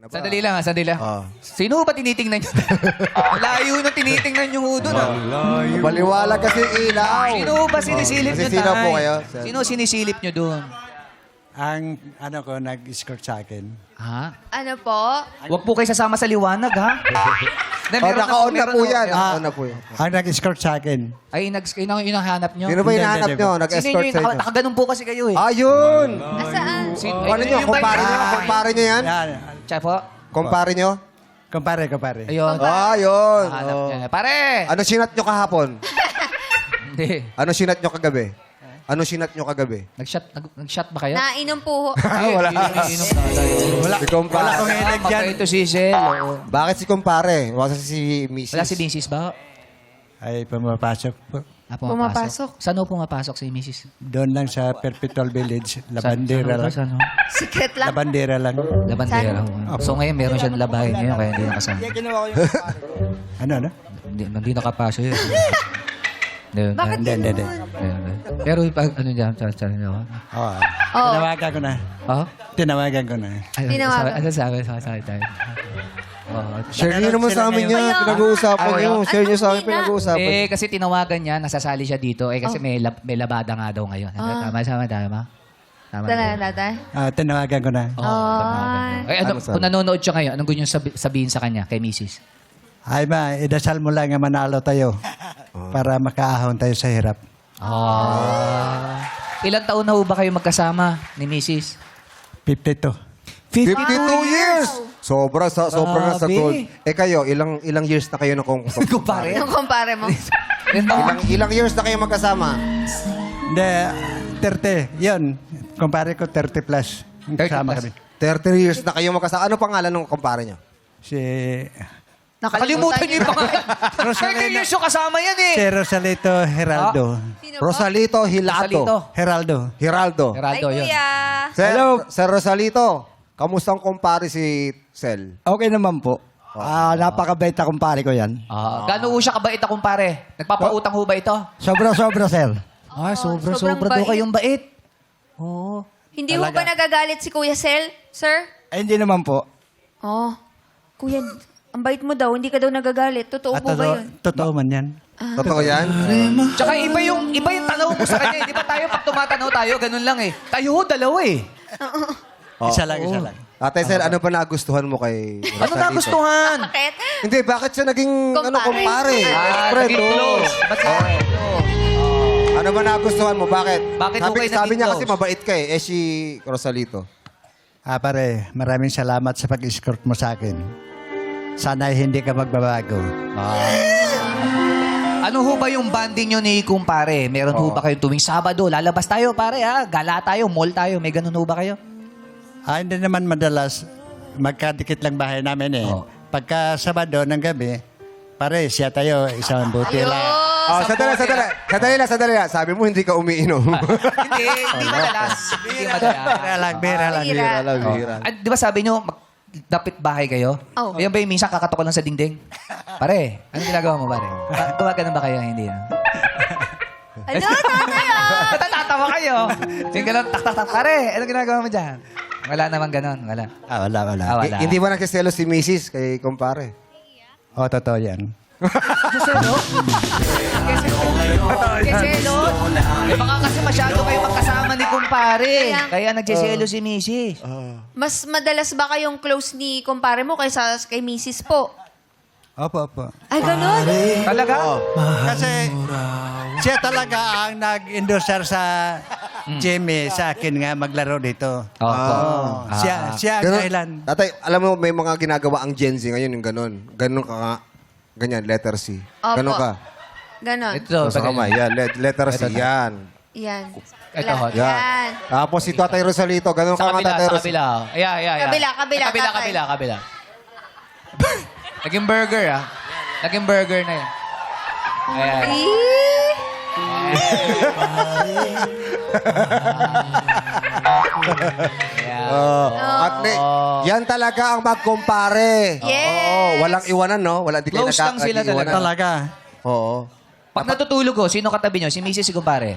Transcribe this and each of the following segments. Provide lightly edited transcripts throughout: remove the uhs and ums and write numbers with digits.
Sandali lang, sandali lang. Sino ba tinitingnan nyo? Layo na tinitingnan nyo ho doon. Baliwala kasi ilaw. Sino ba sinisilip nyo, Sino po kayo? Sino sinisilip nyo doon? Ang ano ko, nag-escort sa akin. Ha? Ano po? Huwag po kayo sasama sa liwanag, ha? Hindi, Naka-on na po yan. meron. Naka-on na po yan. Ang nag-escort sa akin. Ay, yun ang hinahanap nyo? Sino ba hinahanap Hindi, nyo? Sino Nag-escort yun? sa inyo? Nakaganon po kasi kayo eh. Ayun! Asaan? Ano nyo? Kumpare nyo? Kumpare nyo yan? Yan. Tsaka po? Kumpare nyo? Kumpare. Ayun. Ayun. Hanap Oh. niya. Pare! Ano sinat nyo kahapon? Hindi. Ano sinat nyo kagabi? Ano sinat nyo kagabi? Nag-shot ba kayo? Nainom po. Wala. Si kumpare. Kung ilag dyan. Ito si Sel. Oo. Bakit si kumpare? Wala si Mrs. Wala si Mrs. ba? Ay, pumapasok po. Pumapasok. Saan ho pumapasok si Mrs.? Doon lang sa Perpetual Village. Labandera lang. Saan ho? Secret lang. Labandera lang. Labandera ho. So ngayon meron siyang labahin ngayon kaya hindi nakasama. Ano? Hindi nakapasok yun. Bakit Hindi. Pero pag ano dyan, tsara niyo ako. Oo. Oo. Tinawagan ko na. Oh? Tinawagan ko na. Tinawagan. Ano sabi tayo? Oh. Share nyo naman sa amin yan. Kaya- Pinag-uusapan nyo. Share nyo sa amin Hindi na. pinag-uusapan. Kasi tinawagan niya, nasasali siya dito. Kasi may labada nga daw ngayon. Tama? Tama. Tatay? Tinawagan ko na. Tama. Ano Ano, sabi? kung nanonood siya ngayon, anong gusto niyo sabihin sa kanya, kay Mrs.? Ay ba, idasal mo lang nga manalo tayo. Para makaahon tayo sa hirap. Ilang taon na ho ba kayo magkasama ni Mrs.? 52. 52 years! Sobra na sa Grabe. gold. Kayo, ilang years na kayo na kung Kumpare? Yung kumpare mo? ilang years na kayo magkasama? Hindi, 30. Yun. Kumpare ko 30 plus. 30 Kasama plus. kami. 30 years na kayo magkasama. Ano pangalan ng kumpare nyo? Si Nakalimutan niyo yung pangalan. 30 years yung kasama yan eh. Rosalito Heraldo. Sino po? Rosalito Hilato. Salito. Heraldo. Hiraldo. Ay, Heraldo yun. kuya. Sir Rosalito, kamusta ang kumpare si Sel? Okay naman po. Napakabait na kumpare ko yan. Gano'n ho siya kabait na kumpare? Nagpapautang ho ba ito? Sobra-sobra, sir. Ay, sobrang sobra daw bait. kayong bait. Oo. Hindi mo ba nagagalit si Kuya Sel, sir? Ay, hindi naman po. Oh. Kuya, ang bait mo daw. Hindi ka daw nagagalit. Totoo po ba yun? Totoo man yan. Totoo yan? Tsaka iba yung tanaw mo sa kanya. Di ba tayo pag tumatanaw tayo, ganun lang eh. Tayo ho, dalawa eh. Isa lang. Ate Sel, ano ba nagustuhan mo kay Rosalito? Ano nagustuhan? Bakit? Hindi, bakit siya naging kumpare? Friend, naging oo. close. Ba't siya- Ano ba nagustuhan mo? Bakit? Bakit mo kayo sabi naging niya close? kasi mabait ka eh. Si Rosalito. Pare, maraming salamat sa pag-escort mo sa akin. Sana hindi ka magbabago. Ano ho ba yung banding nyo ni kumpare? Meron ho ba kayong tuwing Sabado? Lalabas tayo, pare ha? Gala tayo, mall tayo. May ganun ho ba kayo? Hindi naman madalas. Magkadikit lang bahay namin eh. Oo. Pagka Sabado ng gabi, pare, siya tayo, isang buti lang. Sandali lang. Sabi mo hindi ka umiinom. Hindi madalas. Hindi madalas. Bira lang. Bira. Di ba sabi nyo, dapit bahay kayo? Oo. Ayan ba yung minsan kakatok ko lang sa dingding? Pare, anong ginagawa mo, pare? Gumagano ba kayo? Hindi na. Ano? Tatay ah! Natatawa kayo. Yung gano'n, tak. Pare, anong ginagawa mo dyan? Wala naman gano'n. Wala. Wala. Wala. Hindi ba nagkaselo si Mrs. kay kumpare? Totoo yan. Keselo? Keselo? Eh, baka kasi masyado kayo magkasama ni kumpare. Kaya nagsiselo si Mrs. Mas madalas ba kayong close ni kumpare mo kaysa kay Mrs. po? Opo. Ay, ganun? Talaga? Kasi siya talaga ang nag-endorser sa Jimmy sa akin nga maglaro dito. Opo. Siya ang Ganun. dahilan. Tatay, alam mo, may mga ginagawa ang Gen Z ngayon yung ganun. Ganun ka nga. Ganyan, letter C. Opo. Ganun ka. Ganon. Ito, Sa kamay. Yan, letter C. Ito. Yan. Yan. Ito, hot. Yan. Yan. Tapos si Tatay Rosalito. Ganun Sa ka nga, kabila, Tatay sa Rosalito. kabila. Yeah. Kabila. Naging burger, ah. Naging burger na yun. Ayan. Eh? At yan talaga ang magkumpare. Yes. Oo, walang iwanan, no? Wala, di kayo Close lang sila nag-iwanan. Talaga. Oo. Pag natutulog ko, sino katabi nyo? Si Mrs. si kumpare?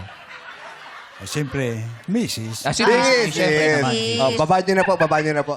Siyempre, Mrs. Si Mrs. Siyempre Yes. naman. Yes. Baba nyo na po.